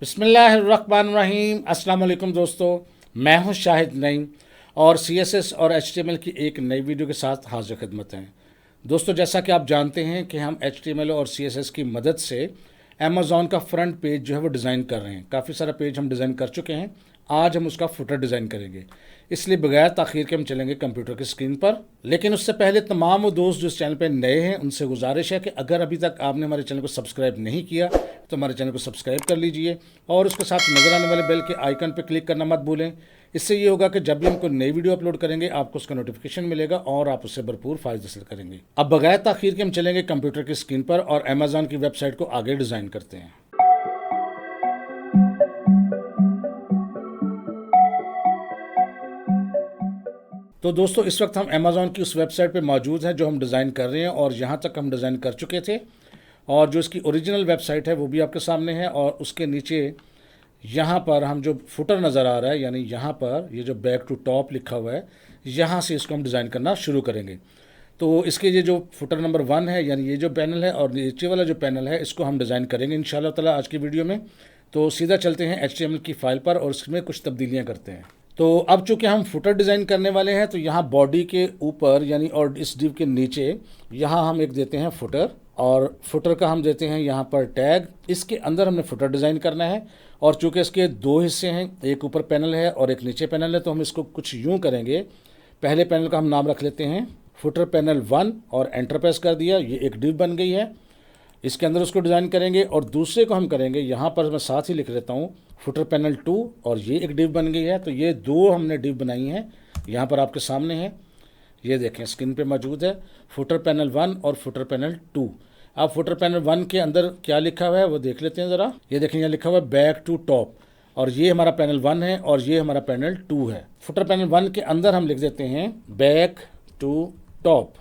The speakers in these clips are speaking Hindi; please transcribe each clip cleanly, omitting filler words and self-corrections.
बिस्मिल्लाहिर्रहमानिर्रहीम। अस्सलाम वालेकुम दोस्तों, मैं हूं शाहिद नईम और CSS और HTML की एक नई वीडियो के साथ हाजिर खिदमत हैं। दोस्तों, जैसा कि आप जानते हैं कि हम HTML और CSS की मदद से अमेज़ॉन का फ्रंट पेज जो है वो डिज़ाइन कर रहे हैं। काफ़ी सारा पेज हम डिज़ाइन कर चुके हैं। आज हम उसका फुटर डिज़ाइन करेंगे, इसलिए बगैर ताख़ीर के हम चलेंगे कंप्यूटर की स्क्रीन पर। लेकिन उससे पहले तमाम वो दोस्त जो इस चैनल पर नए हैं उनसे गुजारिश है कि अगर अभी तक आपने हमारे चैनल को सब्सक्राइब नहीं किया तो हमारे चैनल को सब्सक्राइब कर लीजिए और उसके साथ नज़र आने वाले बेल के आइकन पर क्लिक करना मत भूलें। इससे ये होगा कि जब भी हम कोई नई वीडियो अपलोड करेंगे आपको उसका नोटिफिकेशन मिलेगा और आप उससे भरपूर फ़ायदा हासिल करेंगे। अब बगैर ताख़ीर के हम चलेंगे कंप्यूटर की स्क्रीन पर और अमेज़ॉन की वेबसाइट को आगे डिज़ाइन करते हैं। तो दोस्तों, इस वक्त हम अमेज़ॉन की उस वेबसाइट पे मौजूद हैं जो हम डिज़ाइन कर रहे हैं और यहाँ तक हम डिज़ाइन कर चुके थे और जो इसकी ओरिजिनल वेबसाइट है वो भी आपके सामने है। और उसके नीचे यहाँ पर हम जो फुटर नज़र आ रहा है, यानी यहाँ पर ये जो बैक टू टॉप लिखा हुआ है, यहाँ से इसको हम डिज़ाइन करना शुरू करेंगे। तो इसके ये जो फुटर नंबर 1 है, यानी ये जो पैनल है और नीचे वाला जो पैनल है, इसको हम डिज़ाइन करेंगे इंशाल्लाह ताला आज की वीडियो में। तो सीधा चलते हैं HTML की फ़ाइल पर और उसमें कुछ तब्दीलियाँ करते हैं। तो अब चूँकि हम फुटर डिज़ाइन करने वाले हैं तो यहाँ बॉडी के ऊपर यानी और इस डिव के नीचे यहाँ हम एक देते हैं फुटर और फुटर का हम देते हैं यहाँ पर टैग। इसके अंदर हमने फुटर डिज़ाइन करना है और चूँकि इसके 2 हिस्से हैं, एक ऊपर पैनल है और एक नीचे पैनल है, तो हम इसको कुछ यूँ करेंगे। पहले पैनल का हम नाम रख लेते हैं फुटर पैनल 1 और एंटर प्रेस कर दिया, ये एक डिव बन गई है। इसके अंदर उसको डिज़ाइन करेंगे और दूसरे को हम करेंगे, यहाँ पर मैं साथ ही लिख लेता हूँ फुटर पैनल 2 और ये एक डिव बन गई है। तो ये 2 हमने डिव बनाई हैं, यहाँ पर आपके सामने है, ये देखें स्क्रीन पे मौजूद है फुटर पैनल 1 और फुटर पैनल 2। अब फुटर पैनल 1 के अंदर क्या लिखा हुआ है वो देख लेते हैं ज़रा। ये देखें यहाँ लिखा हुआ है बैक टू टॉप और ये हमारा पैनल 1 है और ये हमारा पैनल 2 है। फुटर पैनल 1 के अंदर हम लिख देते हैं बैक टू टॉप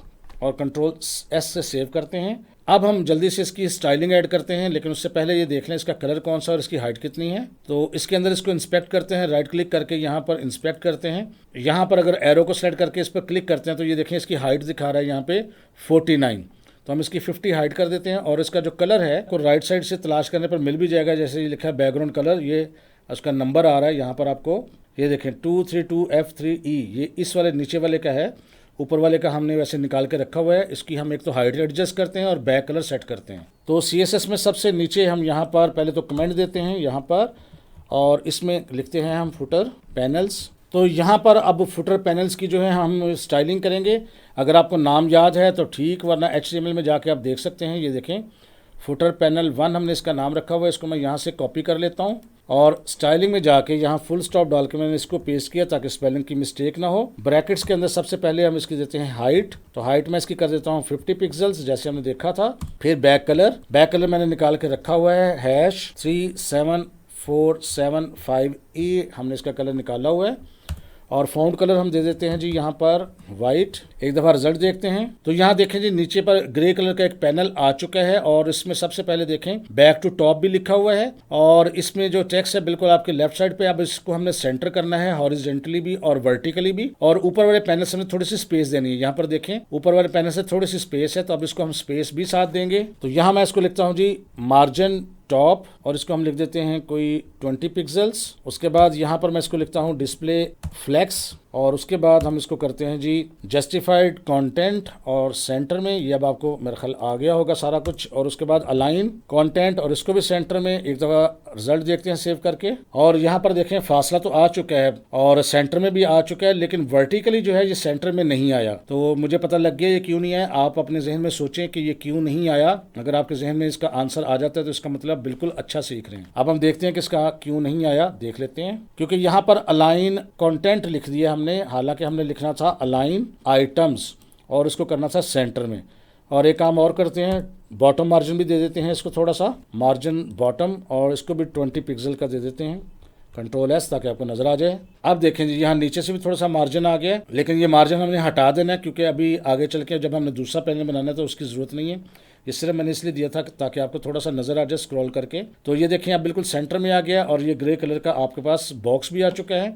और कंट्रोल S से सेव करते हैं। अब हम जल्दी से इसकी स्टाइलिंग ऐड करते हैं, लेकिन उससे पहले ये देख लें इसका कलर कौन सा और इसकी हाइट कितनी है। तो इसके अंदर इसको इंस्पेक्ट करते हैं, राइट क्लिक करके यहाँ पर इंस्पेक्ट करते हैं। यहाँ पर अगर एरो को सेलेक्ट करके इस पर क्लिक करते हैं तो ये देखें इसकी हाइट दिखा रहा है यहाँ पे 49। तो हम इसकी 50 हाइट कर देते हैं और इसका जो कलर है को राइट साइड से तलाश करने पर मिल भी जाएगा। जैसे ये लिखा है बैकग्राउंड कलर, ये उसका नंबर आ रहा है यहाँ पर आपको, ये देखें 232F3E, ये इस वाले नीचे वाले का है, ऊपर वाले का हमने वैसे निकाल के रखा हुआ है। इसकी हम एक तो हाइट एडजस्ट करते हैं और बैक कलर सेट करते हैं। तो CSS में सबसे नीचे हम यहाँ पर पहले तो कमेंट देते हैं यहाँ पर और इसमें लिखते हैं हम फुटर पैनल्स। तो यहाँ पर अब फुटर पैनल्स की जो है हम स्टाइलिंग करेंगे। अगर आपको नाम याद है तो ठीक, वरना HTML में जाके आप देख सकते हैं। ये देखें फुटर पैनल 1 हमने इसका नाम रखा हुआ है, इसको मैं यहाँ से कॉपी कर लेता हूँ और स्टाइलिंग में जाके यहाँ फुल स्टॉप डाल के मैंने इसको पेस्ट किया ताकि स्पेलिंग की मिस्टेक ना हो। ब्रैकेट्स के अंदर सबसे पहले हम इसकी देते हैं हाइट, तो हाइट मैं इसकी कर देता हूँ 50 पिक्सल्स जैसे हमने देखा था। फिर बैक कलर मैंने निकाल के रखा हुआ है #37475E, हमने इसका कलर निकाला हुआ है। और फाउंड कलर हम दे देते हैं जी यहाँ पर वाइट। एक दफ़ा रिजल्ट देखते हैं तो यहाँ देखें जी नीचे पर ग्रे कलर का एक पैनल आ चुका है और इसमें सबसे पहले देखें बैक टू टॉप भी लिखा हुआ है और इसमें जो टेक्स्ट है बिल्कुल आपके लेफ्ट साइड पे। अब इसको हमने सेंटर करना है हॉरिजॉन्टली भी और वर्टिकली भी, और ऊपर वाले पैनल से हमें थोड़ी सी स्पेस देनी है। यहाँ पर देखें ऊपर वाले पैनल से थोड़ी सी स्पेस है, तो अब इसको हम स्पेस भी साथ देंगे। तो यहाँ मैं इसको लिखता हूँ जी मार्जिन टॉप और इसको हम लिख देते हैं कोई 20 पिक्सल्स। उसके बाद यहाँ पर मैं इसको लिखता हूँ डिस्प्ले फ्लेक्स और उसके बाद हम इसको करते हैं जी जस्टिफाइड कंटेंट और सेंटर में, ये अब आपको मेरा ख्याल आ गया होगा सारा कुछ। और उसके बाद अलाइन कंटेंट और इसको भी सेंटर में। एक दफ़ा रिजल्ट देखते हैं सेव करके और यहाँ पर देखें फासला तो आ चुका है और सेंटर में भी आ चुका है, लेकिन वर्टिकली जो है ये सेंटर में नहीं आया। तो मुझे पता लग गया ये क्यों नहीं आया। आप अपने जहन में सोचें कि ये क्यों नहीं आया। अगर आपके जहन में इसका आंसर आ जाता है तो इसका मतलब बिल्कुल अच्छा सीख रहे हैं। अब हम देखते हैं कि इसका क्यों नहीं आया, देख लेते हैं। क्योंकि यहाँ पर अलाइन कंटेंट लिख दिया हमने, हालांकि हमने लिखना था अलाइन आइटम्स और इसको करना था सेंटर में। और एक काम और करते हैं, बॉटम मार्जिन भी दे देते हैं इसको, थोड़ा सा मार्जिन बॉटम, और इसको भी 20 पिक्सल का दे देते हैं, कंट्रोल S ताकि आपको नजर आ जाए। अब देखें जी यहाँ नीचे से भी थोड़ा सा मार्जिन आ गया, लेकिन ये मार्जिन हमने हटा देना है क्योंकि अभी आगे चल के जब हमने दूसरा पैनल बनाना है तो उसकी ज़रूरत नहीं है। ये सिर्फ मैंने इसलिए दिया था ताकि आपको थोड़ा सा नज़र आ जाए स्क्रॉल करके। तो ये देखें अब बिल्कुल सेंटर में आ गया और ये ग्रे कलर का आपके पास बॉक्स भी आ चुका है।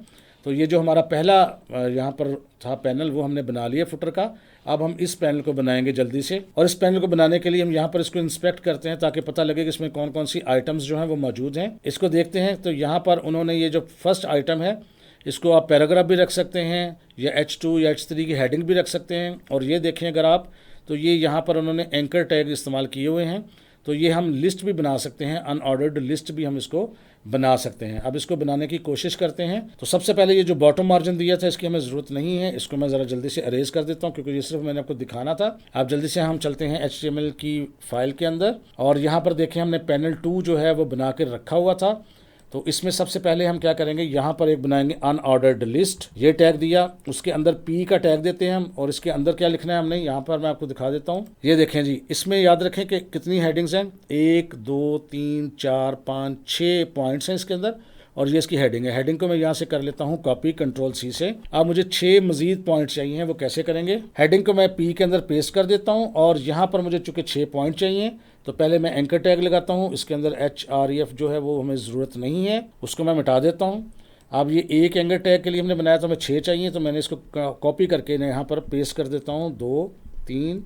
तो ये जो हमारा पहला यहाँ पर था पैनल वो हमने बना लिया फुटर का। अब हम इस पैनल को बनाएंगे जल्दी से, और इस पैनल को बनाने के लिए हम यहाँ पर इसको इंस्पेक्ट करते हैं ताकि पता लगे कि इसमें कौन कौन सी आइटम्स जो हैं वो मौजूद हैं। इसको देखते हैं। तो यहाँ पर उन्होंने ये जो फर्स्ट आइटम है इसको आप पैराग्राफ भी रख सकते हैं या H2 या H3 की हेडिंग भी रख सकते हैं। और ये देखें अगर आप, तो ये यहाँ पर उन्होंने एंकर टैग इस्तेमाल किए हुए हैं। तो ये हम लिस्ट भी बना सकते हैं, अनऑर्डर्ड लिस्ट भी हम इसको बना सकते हैं। अब इसको बनाने की कोशिश करते हैं। तो सबसे पहले ये जो बॉटम मार्जिन दिया था इसकी हमें ज़रूरत नहीं है, इसको मैं ज़रा जल्दी से अरेज कर देता हूँ क्योंकि ये सिर्फ मैंने आपको दिखाना था। अब जल्दी से हम चलते हैं HTML की फाइल के अंदर, और यहाँ पर देखें हमने पैनल 2 जो है वो बना के रखा हुआ था। तो इसमें सबसे पहले हम क्या करेंगे, यहाँ पर एक बनाएंगे अनऑर्डर्ड लिस्ट, ये टैग दिया, उसके अंदर P का टैग देते हैं हम, और इसके अंदर क्या लिखना है हमने, यहाँ पर मैं आपको दिखा देता हूँ। ये देखें जी, इसमें याद रखें कि कितनी हेडिंग्स हैं, 1 2 3 4 5 6 पॉइंट्स हैं इसके अंदर, और ये इसकी हेडिंग है। हेडिंग को मैं यहाँ से कर लेता हूँ कॉपी Ctrl+C से। अब मुझे 6 मजीद पॉइंट चाहिए हैं, वो कैसे करेंगे, हेडिंग को मैं P के अंदर पेस्ट कर देता हूँ, और यहाँ पर मुझे चूंकि 6 पॉइंट चाहिए तो पहले मैं एंकर टैग लगाता हूँ। इसके अंदर href जो है वो हमें ज़रूरत नहीं है, उसको मैं मिटा देता हूँ। अब ये एक एंकर टैग के लिए हमने बनाया, तो हमें 6 चाहिए, तो मैंने इसको कॉपी करके यहाँ पर पेस्ट कर देता हूँ। 2 3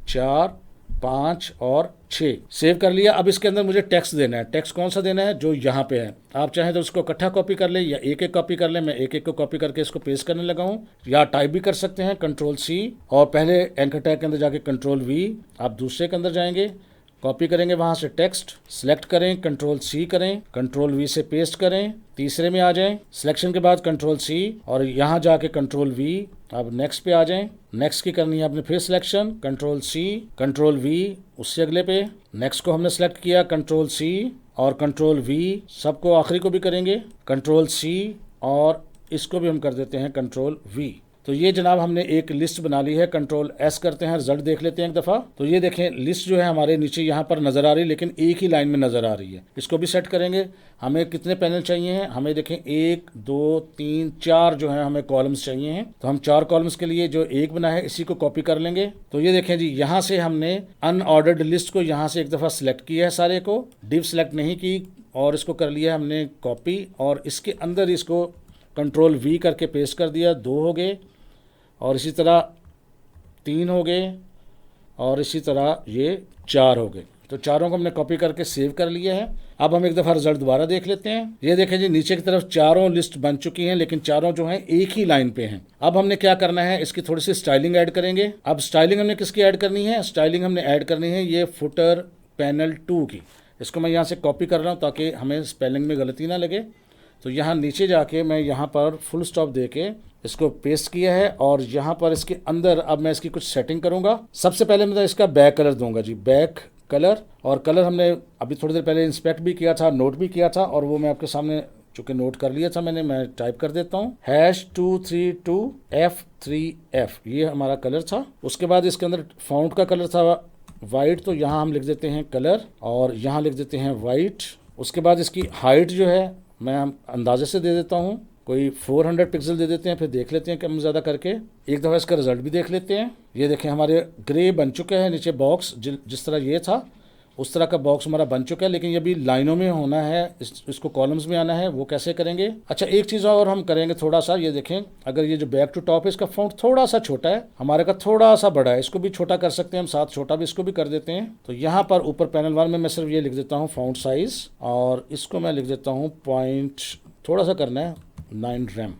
4 5 और 6 सेव कर लिया। अब इसके अंदर मुझे टेक्स्ट देना है। टेक्स्ट कौन सा देना है, जो यहाँ पे है। आप चाहें तो उसको इकट्ठा कॉपी कर ले या एक एक कॉपी कर ले। मैं एक एक को कॉपी करके इसको पेस्ट करने लगा हूँ, या टाइप भी कर सकते हैं Ctrl+C, और पहले एंकर टैग के अंदर जाके Ctrl+V, आप दूसरे के अंदर जाएंगे, कॉपी करेंगे वहाँ से टेक्स्ट, सेलेक्ट करें, Ctrl+C करें, Ctrl+V से पेस्ट करें, तीसरे में आ जाएं, सिलेक्शन के बाद Ctrl+C और यहाँ जाके Ctrl+V। अब नेक्स्ट पे आ जाएं, नेक्स्ट की करनी है आपने फिर सिलेक्शन, Ctrl+C Ctrl+V, उससे अगले पे नेक्स्ट को हमने सेलेक्ट किया, Ctrl+C और Ctrl+V, सबको आखिरी को भी करेंगे Ctrl+C, और इसको भी हम कर देते हैं Ctrl+V। तो ये जनाब हमने एक लिस्ट बना ली है। Ctrl+S करते हैं, रिजल्ट देख लेते हैं एक दफ़ा। तो ये देखें लिस्ट जो है हमारे नीचे यहाँ पर नज़र आ रही है, लेकिन एक ही लाइन में नज़र आ रही है। इसको भी सेट करेंगे। हमें कितने पैनल चाहिए हैं, हमें देखें 1 2 3 4 जो है हमें कॉलम्स चाहिए हैं। तो हम 4 कॉलम्स के लिए जो एक बना है इसी को कॉपी कर लेंगे। तो ये देखें जी, यहाँ से हमने अनऑर्डर्ड लिस्ट को यहाँ से एक दफ़ा सिलेक्ट किया है, सारे को डिव सेलेक्ट नहीं की, और इसको कर लिया हमने कॉपी, और इसके अंदर इसको Ctrl+V करके पेस्ट कर दिया। 2 हो गए, और इसी तरह 3 हो गए, और इसी तरह ये 4 हो गए। तो चारों को हमने कॉपी करके सेव कर लिया है। अब हम एक दफ़ा रिजल्ट दोबारा देख लेते हैं। ये देखें जी, नीचे की तरफ चारों लिस्ट बन चुकी हैं, लेकिन चारों जो हैं एक ही लाइन पे हैं। अब हमने क्या करना है, इसकी थोड़ी सी स्टाइलिंग ऐड करेंगे। अब स्टाइलिंग हमने किसकी ऐड करनी है, स्टाइलिंग हमने ऐड करनी है ये फुटर पैनल 2 की। इसको मैं यहाँ से कॉपी कर रहा हूँ ताकि हमें स्पेलिंग में गलती ना लगे। तो यहाँ नीचे जाके मैं यहाँ पर फुल स्टॉप दे के इसको पेस्ट किया है, और यहाँ पर इसके अंदर अब मैं इसकी कुछ सेटिंग करूँगा। सबसे पहले मैं इसका बैक कलर दूंगा जी, बैक कलर। और कलर हमने अभी थोड़ी देर पहले इंस्पेक्ट भी किया था, नोट भी किया था, और वो मैं आपके सामने चूँकि नोट कर लिया था मैंने, मैं टाइप कर देता हूँ #232F3F, ये हमारा कलर था। उसके बाद इसके अंदर फाउंट का कलर था वाइट, तो यहाँ हम लिख देते हैं कलर, और यहाँ लिख देते हैं वाइट। उसके बाद इसकी हाइट जो है मैं अंदाजे से दे देता हूँ, कोई 400 पिक्सल दे देते हैं, फिर देख लेते हैं कम ज़्यादा करके। एक दफ़ा इसका रिजल्ट भी देख लेते हैं। ये देखें हमारे ग्रे बन चुके हैं, नीचे बॉक्स जिस तरह ये था उस तरह का बॉक्स हमारा बन चुका है, लेकिन ये भी लाइनों में होना है, इसको कॉलम्स में आना है। वो कैसे करेंगे, अच्छा एक चीज़ और हम करेंगे थोड़ा सा। ये देखें, अगर ये जो बैक टू टॉप है इसका फॉन्ट थोड़ा सा छोटा है, हमारे का थोड़ा सा बड़ा है, इसको भी छोटा कर सकते हैं हम, साथ छोटा भी इसको भी कर देते हैं। तो यहाँ पर ऊपर पैनल 1 में मैं सिर्फ ये लिख देता हूँ फॉन्ट साइज़, और इसको मैं लिख देता हूँ पॉइंट, थोड़ा सा करना है 9 रैम।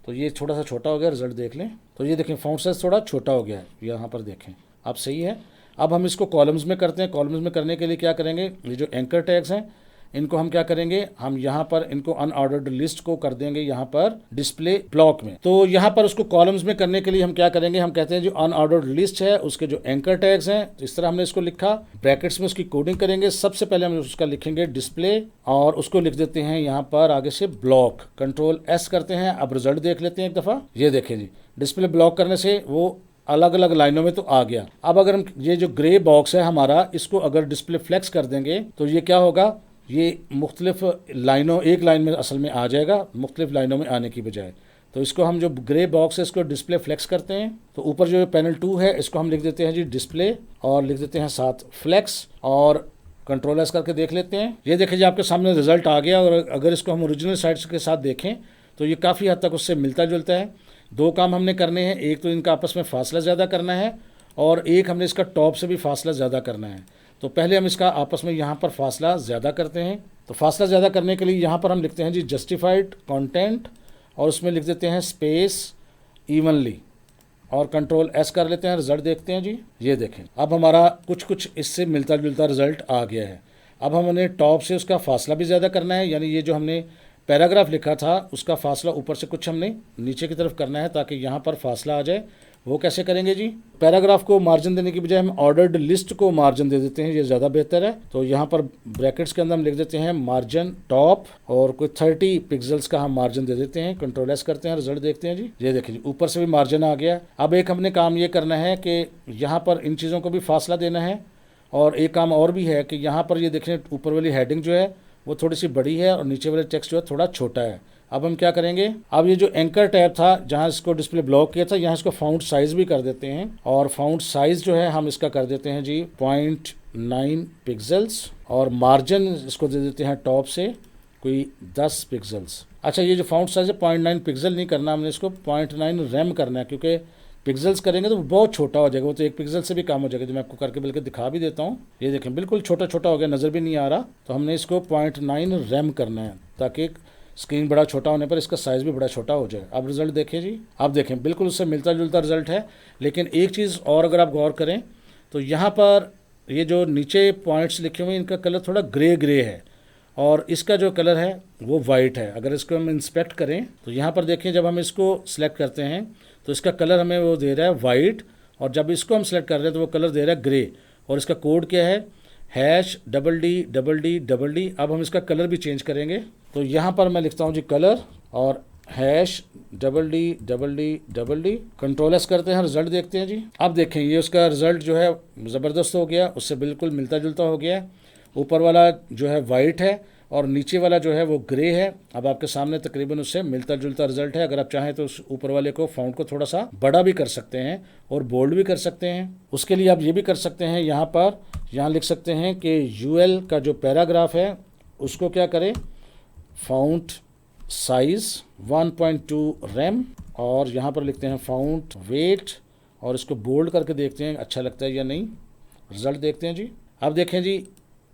तो ये थोड़ा सा छोटा हो गया, रिजल्ट देख लें। तो ये देखें फॉन्ट साइज़ थोड़ा छोटा हो गया है, यहाँ पर देखें अब सही है। अब हम इसको कॉलम्स में करते हैं। कॉलम्स में करने के लिए क्या करेंगे, ये जो एंकर टैग्स हैं इनको हम क्या करेंगे, हम यहाँ पर इनको अनऑर्डर्ड लिस्ट को कर देंगे यहाँ पर डिस्प्ले ब्लॉक में। तो यहाँ पर उसको कॉलम्स में करने के लिए हम क्या करेंगे, हम कहते हैं जो अनऑर्डर्ड लिस्ट है उसके जो एंकर टैग्स हैं, तो इस तरह हमने इसको लिखा, ब्रैकेट्स में उसकी कोडिंग करेंगे। सबसे पहले हम उसका लिखेंगे डिस्प्ले, और उसको लिख देते हैं यहाँ पर आगे से ब्लॉक, Ctrl+S करते हैं। अब रिजल्ट देख लेते हैं एक दफ़ा। ये देखें जी, डिस्प्ले ब्लॉक करने से वो अलग अलग लाइनों में तो आ गया। अब अगर हम ये जो ग्रे बॉक्स है हमारा, इसको अगर डिस्प्ले फ्लेक्स कर देंगे तो ये क्या होगा, ये मुख्तलिफ लाइनों, एक लाइन में असल में आ जाएगा, मुख्तलिफ लाइनों में आने की बजाय। तो इसको हम जो ग्रे बॉक्स है इसको डिस्प्ले फ्लेक्स करते हैं। तो ऊपर जो पैनल 2 है इसको हम लिख देते हैं जी डिस्प्ले, और लिख देते हैं साथ फ्लेक्स, और Ctrl+S करके देख लेते हैं। ये देखें जी, आपके सामने रिजल्ट आ गया। और अगर इसको हम ओरिजिनल साइड के साथ देखें तो ये काफ़ी हद तक उससे मिलता जुलता है। दो काम हमने करने हैं, एक तो इनका आपस में फासला ज़्यादा करना है और एक हमने इसका टॉप से भी फासला ज़्यादा करना है। तो पहले हम इसका आपस में यहाँ पर फासला ज़्यादा करते हैं। तो फासला ज़्यादा करने के लिए यहाँ पर हम लिखते हैं जी जस्टिफाइड कंटेंट और उसमें लिख देते हैं स्पेस इवनली और कंट्रोल एस कर लेते हैं। रिजल्ट देखते हैं जी, ये देखें अब हमारा कुछ इससे मिलता जुलता रिजल्ट आ गया है। अब हमने टॉप से उसका फासला भी ज़्यादा करना है, यानी ये जो हमने पैराग्राफ लिखा था उसका फासला ऊपर से कुछ हमने नीचे की तरफ करना है ताकि यहाँ पर फासला आ जाए। वो कैसे करेंगे जी, पैराग्राफ को मार्जिन देने की बजाय हम ऑर्डर्ड लिस्ट को मार्जिन दे देते हैं, ये ज़्यादा बेहतर है। तो यहाँ पर ब्रैकेट्स के अंदर हम लिख देते हैं मार्जिन टॉप और कोई 30 पिक्सल्स का हम मार्जिन दे देते हैं। कंट्रोल एस करते हैं, रिजल्ट देखते हैं जी, ये देखिए ऊपर से भी मार्जिन आ गया। अब एक हमने काम ये करना है कि यहाँ पर इन चीज़ों को भी फासला देना है और एक काम और भी है कि यहाँ पर ये देखें ऊपर वाली हेडिंग जो है वो थोड़ी सी बड़ी है और नीचे वाले टेक्स्ट जो है थोड़ा छोटा है। अब हम क्या करेंगे, अब ये जो एंकर टैब था जहाँ इसको डिस्प्ले ब्लॉक किया था, यहाँ इसको फाउंट साइज़ भी कर देते हैं और फाउंट साइज़ जो है हम इसका कर देते हैं जी 0.9 पिक्सल्स और मार्जिन इसको दे देते हैं टॉप से कोई 10 पिक्सल्स। अच्छा, ये जो फाउंट साइज़ है 0.9 पिक्सल नहीं करना, हमने इसको 0.9 रैम करना है क्योंकि पिक्सल्स करेंगे तो बहुत छोटा हो जाएगा, वो तो 1 पिक्सल से भी कम हो जाएगा। जो मैं आपको करके बल्कि दिखा भी देता हूँ, ये देखें बिल्कुल छोटा छोटा हो गया, नज़र भी नहीं आ रहा। तो हमने इसको 0.9 रैम करना है ताकि स्क्रीन बड़ा छोटा होने पर इसका साइज़ भी बड़ा छोटा हो जाए। अब रिजल्ट देखें जी, अब देखें बिल्कुल उससे मिलता जुलता रिजल्ट है। लेकिन एक चीज़ और अगर आप गौर करें तो यहाँ पर ये जो नीचे पॉइंट्स लिखे हुए हैं इनका कलर थोड़ा ग्रे ग्रे है और इसका जो कलर है वो वाइट है। अगर इसको हम इंस्पेक्ट करें तो यहाँ पर देखें जब हम इसको सिलेक्ट करते हैं तो इसका कलर हमें वो दे रहा है वाइट और जब इसको हम सेलेक्ट कर रहे हैं तो वो कलर दे रहा है ग्रे और इसका कोड क्या है #DD. अब हम इसका कलर भी चेंज करेंगे। तो यहाँ पर मैं लिखता हूँ जी कलर और #DD. कंट्रोल एस करते हैं, रिजल्ट देखते हैं जी। अब देखें ये उसका रिजल्ट जो है ज़बरदस्त हो गया, उससे बिल्कुल मिलता जुलता हो गया। ऊपर वाला जो है वाइट है और नीचे वाला जो है वो ग्रे है। अब आपके सामने तकरीबन उससे मिलता जुलता रिजल्ट है। अगर आप चाहें तो उस ऊपर वाले को फ़ॉन्ट को थोड़ा सा बड़ा भी कर सकते हैं और बोल्ड भी कर सकते हैं। उसके लिए आप ये भी कर सकते हैं, यहाँ लिख सकते हैं कि यूएल का जो पैराग्राफ है उसको क्या करें, फ़ॉन्ट साइज़ 1.2 रैम और यहाँ पर लिखते हैं फ़ॉन्ट वेट और इसको बोल्ड करके देखते हैं अच्छा लगता है या नहीं। रिज़ल्ट देखते हैं जी। अब देखें जी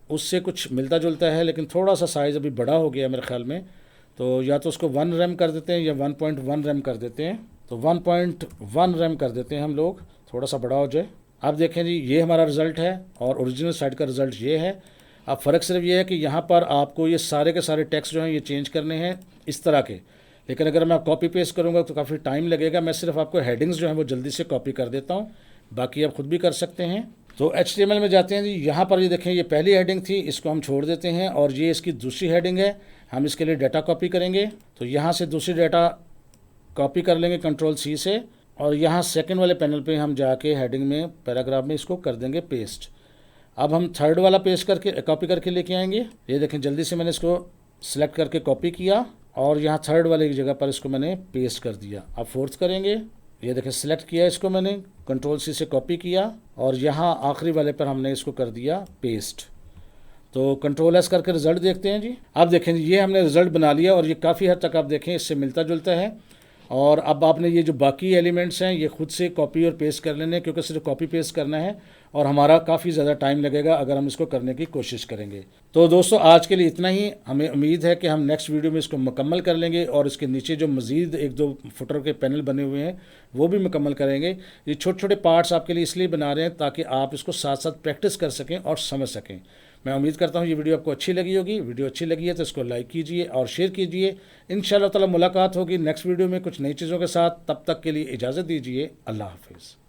उससे कुछ मिलता जुलता है लेकिन थोड़ा सा साइज़ अभी बड़ा हो गया है मेरे ख्याल में। तो या तो उसको 1 रैम कर देते हैं या 1.1 रैम कर देते हैं। तो 1.1 रैम कर देते हैं हम लोग, थोड़ा सा बड़ा हो जाए। अब देखें जी ये हमारा रिज़ल्ट है और ओरिजिनल साइट का रिज़ल्ट ये है। अब फ़र्क सिर्फ ये है कि यहाँ पर आपको ये सारे के सारे टेक्स्ट जो हैं ये चेंज करने हैं इस तरह के, लेकिन अगर मैं कॉपी पेस्ट करूँगा तो काफ़ी टाइम लगेगा। मैं सिर्फ आपको हेडिंग्स जो हैं वो जल्दी से कॉपी कर देता हूँ, बाकी आप खुद भी कर सकते हैं। तो HTML में जाते हैं जी, यहाँ पर ये देखें ये पहली हेडिंग थी, इसको हम छोड़ देते हैं और ये इसकी दूसरी हेडिंग है। हम इसके लिए डाटा कॉपी करेंगे तो यहाँ से दूसरी डाटा कॉपी कर लेंगे कंट्रोल C से और यहाँ सेकंड वाले पैनल पे हम जाके हेडिंग में पैराग्राफ में इसको कर देंगे पेस्ट। अब हम थर्ड वाला पेस्ट करके कॉपी करके लेके आएंगे। ये देखें जल्दी से मैंने इसको सिलेक्ट करके कॉपी किया और यहाँ थर्ड वाले की जगह पर इसको मैंने पेस्ट कर दिया। अब फोर्थ करेंगे, ये देखें सिलेक्ट किया इसको मैंने कंट्रोल C से कॉपी किया और यहाँ आखिरी वाले पर हमने इसको कर दिया पेस्ट। तो कंट्रोल S करके रिज़ल्ट देखते हैं जी। अब देखें ये हमने रिज़ल्ट बना लिया और ये काफ़ी हद तक आप देखें इससे मिलता जुलता है। और अब आपने ये जो बाकी एलिमेंट्स हैं ये खुद से कॉपी और पेस्ट कर लेने, क्योंकि सिर्फ कॉपी पेस्ट करना है और हमारा काफ़ी ज़्यादा टाइम लगेगा अगर हम इसको करने की कोशिश करेंगे। तो दोस्तों आज के लिए इतना ही। हमें उम्मीद है कि हम नेक्स्ट वीडियो में इसको मुकम्मल कर लेंगे और इसके नीचे जो मज़ीद 1-2 फुटर के पैनल बने हुए हैं वो भी मुकम्मल करेंगे। ये छोटे छोटे पार्ट्स आपके लिए इसलिए बना रहे हैं ताकि आप इसको साथ साथ प्रैक्टिस कर सकें और समझ सकें। मैं उम्मीद करता हूँ ये वीडियो आपको अच्छी लगी होगी। वीडियो अच्छी लगी है तो इसको लाइक कीजिए और शेयर कीजिए। इंशाअल्लाह ताला मुलाकात होगी नेक्स्ट वीडियो में कुछ नई चीज़ों के साथ। तब तक के लिए इजाज़त दीजिए। अल्लाह हाफिज़।